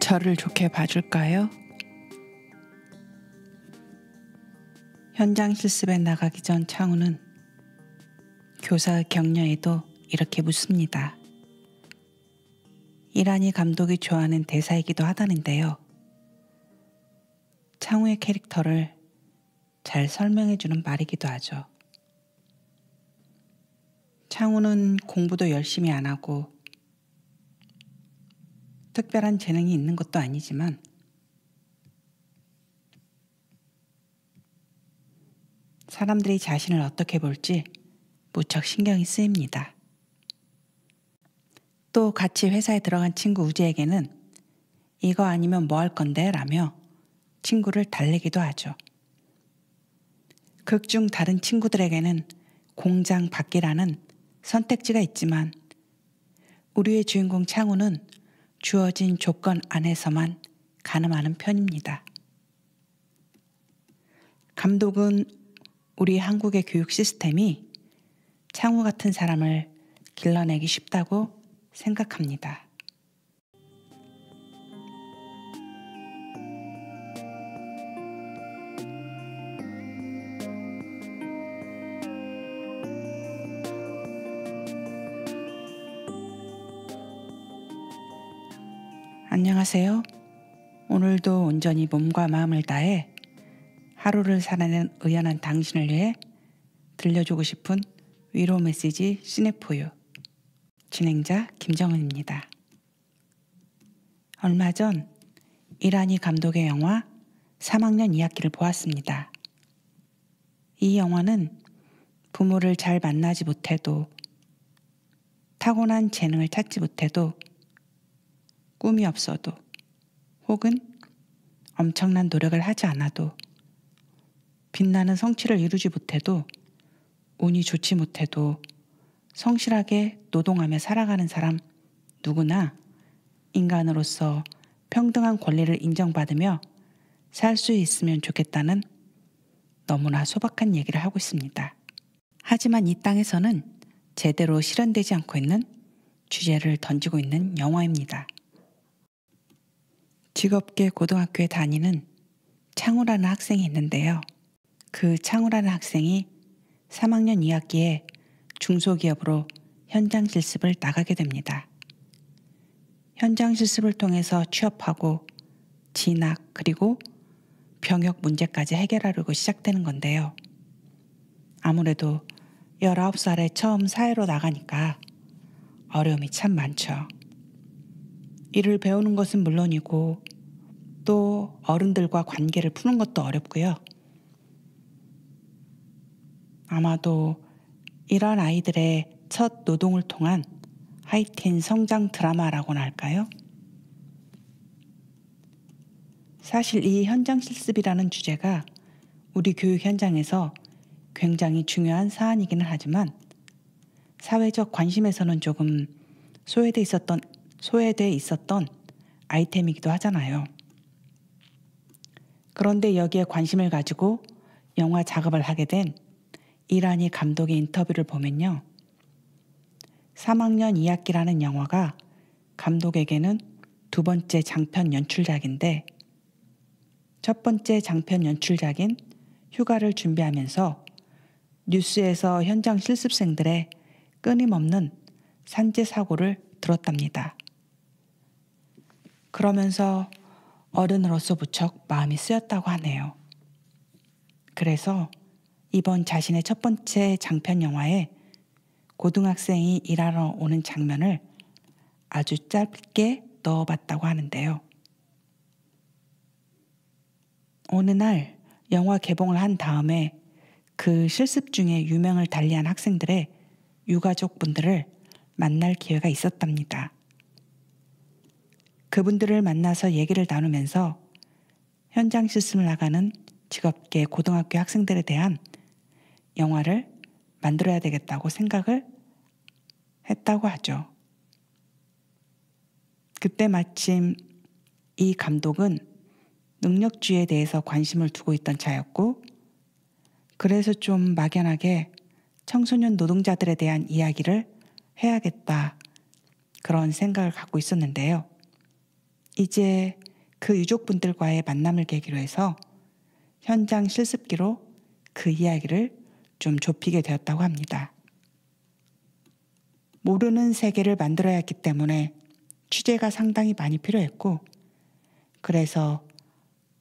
저를 좋게 봐줄까요? 현장 실습에 나가기 전 창우는 교사의 격려에도 이렇게 묻습니다. 이란희 감독이 좋아하는 대사이기도 하다는데요. 창우의 캐릭터를 잘 설명해주는 말이기도 하죠. 창우는 공부도 열심히 안 하고 특별한 재능이 있는 것도 아니지만 사람들이 자신을 어떻게 볼지 무척 신경이 쓰입니다. 또 같이 회사에 들어간 친구 우지에게는 이거 아니면 뭐 할 건데? 라며 친구를 달래기도 하죠. 극 중 다른 친구들에게는 공장 밖이라는 선택지가 있지만 우리의 주인공 창우는 주어진 조건 안에서만 가늠하는 편입니다. 감독은 우리 한국의 교육 시스템이 창우 같은 사람을 길러내기 쉽다고 생각합니다. 안녕하세요. 오늘도 온전히 몸과 마음을 다해 하루를 살아낸 의연한 당신을 위해 들려주고 싶은 위로 메시지 시네포유 진행자 김정은입니다. 얼마 전 이란희 감독의 영화 3학년 2학기를 보았습니다. 이 영화는 부모를 잘 만나지 못해도 타고난 재능을 찾지 못해도 꿈이 없어도 혹은 엄청난 노력을 하지 않아도 빛나는 성취를 이루지 못해도 운이 좋지 못해도 성실하게 노동하며 살아가는 사람 누구나 인간으로서 평등한 권리를 인정받으며 살 수 있으면 좋겠다는 너무나 소박한 얘기를 하고 있습니다. 하지만 이 땅에서는 제대로 실현되지 않고 있는 주제를 던지고 있는 영화입니다. 직업계 고등학교에 다니는 창우라는 학생이 있는데요. 그 창우라는 학생이 3학년 2학기에 중소기업으로 현장 실습을 나가게 됩니다. 현장 실습을 통해서 취업하고 진학 그리고 병역 문제까지 해결하려고 시작되는 건데요. 아무래도 19살에 처음 사회로 나가니까 어려움이 참 많죠. 일을 배우는 것은 물론이고 또 어른들과 관계를 푸는 것도 어렵고요. 아마도 이런 아이들의 첫 노동을 통한 하이틴 성장 드라마라고나 할까요? 사실 이 현장 실습이라는 주제가 우리 교육 현장에서 굉장히 중요한 사안이기는 하지만 사회적 관심에서는 조금 소외돼 있었던 아이템이기도 하잖아요. 그런데 여기에 관심을 가지고 영화 작업을 하게 된 이란희 감독의 인터뷰를 보면요. 3학년 2학기라는 영화가 감독에게는 두 번째 장편 연출작인데 첫 번째 장편 연출작인 휴가를 준비하면서 뉴스에서 현장 실습생들의 끊임없는 산재 사고를 들었답니다. 그러면서 어른으로서 무척 마음이 쓰였다고 하네요. 그래서 이번 자신의 첫 번째 장편 영화에 고등학생이 일하러 오는 장면을 아주 짧게 넣어봤다고 하는데요. 어느 날 영화 개봉을 한 다음에 그 실습 중에 유명을 달리한 학생들의 유가족분들을 만날 기회가 있었답니다. 그분들을 만나서 얘기를 나누면서 현장 실습을 나가는 직업계 고등학교 학생들에 대한 영화를 만들어야 되겠다고 생각을 했다고 하죠. 그때 마침 이 감독은 능력주의에 대해서 관심을 두고 있던 자였고 그래서 좀 막연하게 청소년 노동자들에 대한 이야기를 해야겠다 그런 생각을 갖고 있었는데요. 이제 그 유족분들과의 만남을 계기로 해서 현장 실습기로 그 이야기를 좀 좁히게 되었다고 합니다. 모르는 세계를 만들어야 했기 때문에 취재가 상당히 많이 필요했고, 그래서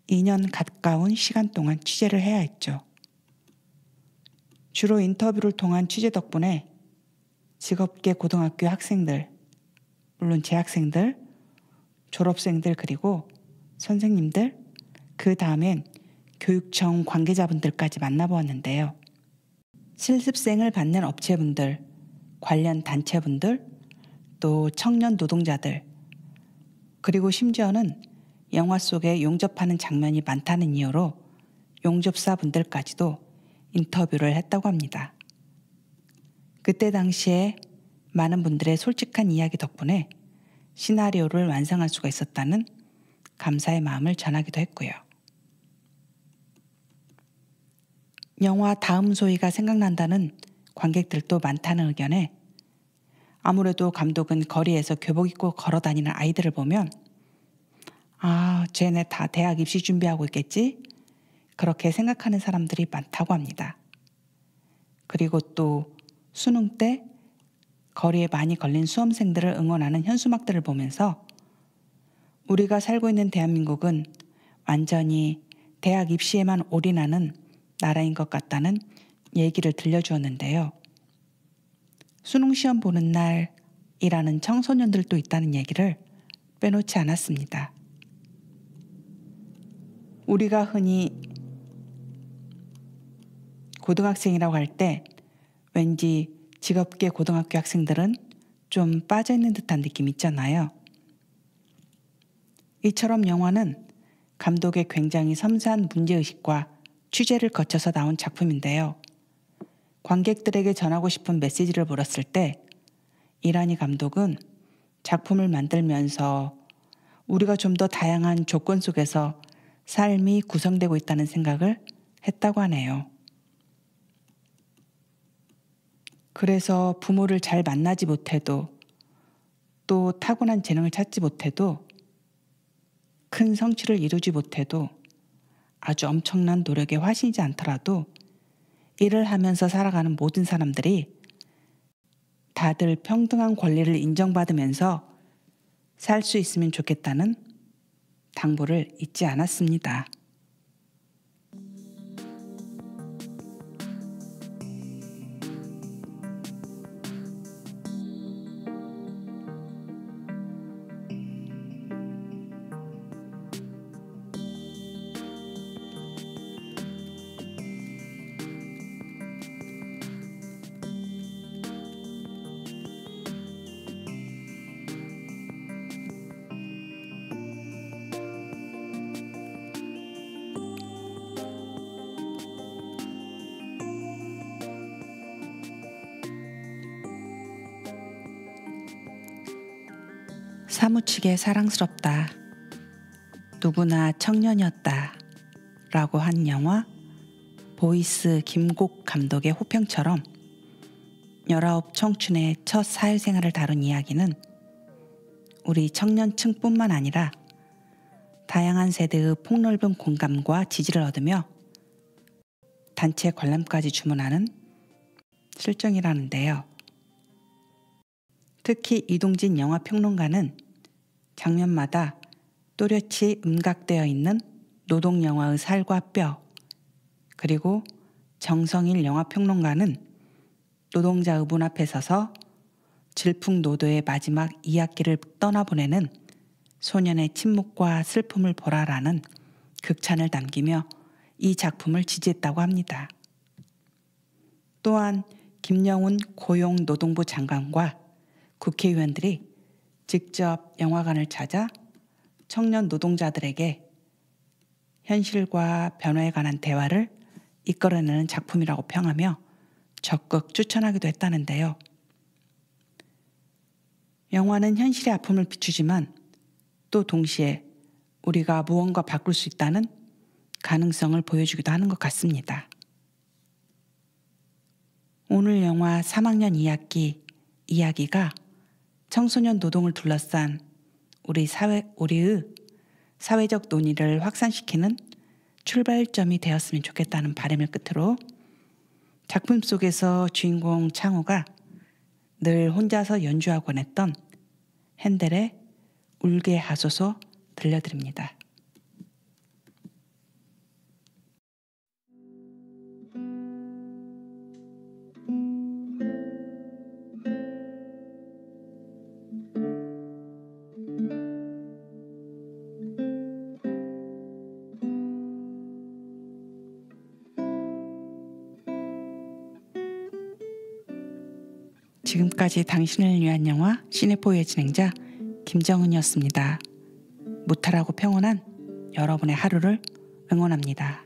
2년 가까운 시간 동안 취재를 해야 했죠. 주로 인터뷰를 통한 취재 덕분에 직업계 고등학교 학생들, 물론 재학생들, 졸업생들, 그리고 선생님들, 그 다음엔 교육청 관계자분들까지 만나보았는데요. 실습생을 받는 업체분들, 관련 단체분들, 또 청년 노동자들, 그리고 심지어는 영화 속에 용접하는 장면이 많다는 이유로 용접사분들까지도 인터뷰를 했다고 합니다. 그때 당시에 많은 분들의 솔직한 이야기 덕분에 시나리오를 완성할 수가 있었다는 감사의 마음을 전하기도 했고요. 영화 다음 소희가 생각난다는 관객들도 많다는 의견에 아무래도 감독은 거리에서 교복 입고 걸어다니는 아이들을 보면 쟤네 다 대학 입시 준비하고 있겠지? 그렇게 생각하는 사람들이 많다고 합니다. 그리고 또 수능 때 거리에 많이 걸린 수험생들을 응원하는 현수막들을 보면서 우리가 살고 있는 대한민국은 완전히 대학 입시에만 올인하는 나라인 것 같다는 얘기를 들려주었는데요. 수능 시험 보는 날이라는 청소년들도 있다는 얘기를 빼놓지 않았습니다. 우리가 흔히 고등학생이라고 할 때 왠지 직업계 고등학교 학생들은 좀 빠져있는 듯한 느낌 있잖아요. 이처럼 영화는 감독의 굉장히 섬세한 문제의식과 취재를 거쳐서 나온 작품인데요. 관객들에게 전하고 싶은 메시지를 물었을 때 이란희 감독은 작품을 만들면서 우리가 좀 더 다양한 조건 속에서 삶이 구성되고 있다는 생각을 했다고 하네요. 그래서 부모를 잘 만나지 못해도 또 타고난 재능을 찾지 못해도 큰 성취를 이루지 못해도 아주 엄청난 노력에 화신이지 않더라도 일을 하면서 살아가는 모든 사람들이 다들 평등한 권리를 인정받으면서 살 수 있으면 좋겠다는 당부를 잊지 않았습니다. 사무치게 사랑스럽다. 누구나 청년이었다. 라고 한 영화 보이스 김곡 감독의 호평처럼 19 청춘의 첫 사회생활을 다룬 이야기는 우리 청년층뿐만 아니라 다양한 세대의 폭넓은 공감과 지지를 얻으며 단체 관람까지 주문하는 실정이라는데요. 특히 이동진 영화평론가는 장면마다 또렷이 음각되어 있는 노동영화의 살과 뼈, 그리고 정성일 영화평론가는 노동자의 문 앞에 서서 질풍노도의 마지막 2학기를 떠나보내는 소년의 침묵과 슬픔을 보라라는 극찬을 남기며 이 작품을 지지했다고 합니다. 또한 김영훈 고용노동부 장관과 국회의원들이 직접 영화관을 찾아 청년 노동자들에게 현실과 변화에 관한 대화를 이끌어내는 작품이라고 평하며 적극 추천하기도 했다는데요. 영화는 현실의 아픔을 비추지만 또 동시에 우리가 무언가 바꿀 수 있다는 가능성을 보여주기도 하는 것 같습니다. 오늘 영화 3학년 2학기 이야기가 청소년 노동을 둘러싼 우리의 사회적 논의를 확산시키는 출발점이 되었으면 좋겠다는 바람을 끝으로 작품 속에서 주인공 창호가 늘 혼자서 연주하곤 했던 핸델의 울게 하소서 들려드립니다. 지금까지 당신을 위한 영화 시네포의 진행자 김정은이었습니다. 무탈하고 평온한 여러분의 하루를 응원합니다.